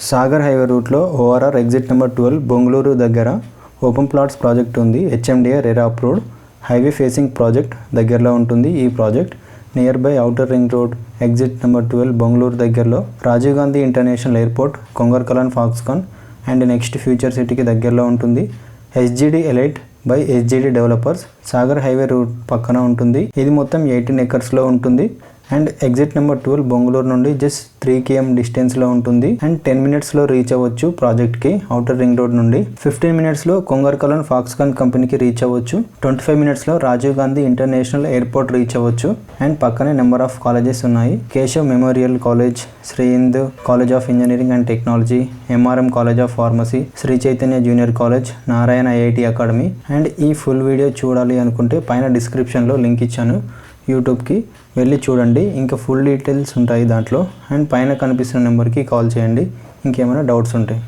Sagar highway రూట్లో ORR exit number 12 Bongulur దగ్గర open plots project ఉంది. HMDA RERA approved highway facing project దగ్గరలో ఉంటుంది. ఈ project nearby outer ring road exit number 12 Bongulur దగ్గరలో Rajiv Gandhi international airport, Kongarkalan, Foxconn and next future సిటీకి దగ్గరలో ఉంటుంది. HGD elite by HGD developers Sagar highway route పక్కన ఉంటుంది. ఇది మొత్తం 18 ఎకర్స్లో ఉంటుంది అండ్ ఎగ్జిట్ నెంబర్ 12 బొంగళూరు నుండి జస్ట్ 3 km డిస్టెన్స్లో ఉంటుంది అండ్ 10 minutesలో రీచ్ అవ్వచ్చు ప్రాజెక్ట్కి ఔటర్ రింగ్ రోడ్ నుండి. 15 minutesలో కొంగర్కలాన్ ఫాక్స్కాన్ కంపెనీకి రీచ్ అవ్వచ్చు. 25 minutesలో Rajiv Gandhi international airport reach అవ్వచ్చు అండ్ పక్కనే నెంబర్ ఆఫ్ కాలేజెస్ ఉన్నాయి. Keshav memorial college, Sri Hind college of engineering and technology, MRM college of pharmacy, Sri Chaitanya junior college, Narayana IIT academy. And ఈ ఫుల్ వీడియో చూడాలి అనుకుంటే పైన డిస్క్రిప్షన్లో లింక్ ఇచ్చాను, యూట్యూబ్కి వెళ్ళి చూడండి. ఇంకా ఫుల్ డీటెయిల్స్ ఉంటాయి దాంట్లో. అండ్ పైన కనిపిస్తున్న నెంబర్కి కాల్ చేయండి ఇంకేమైనా డౌట్స్ ఉంటాయి.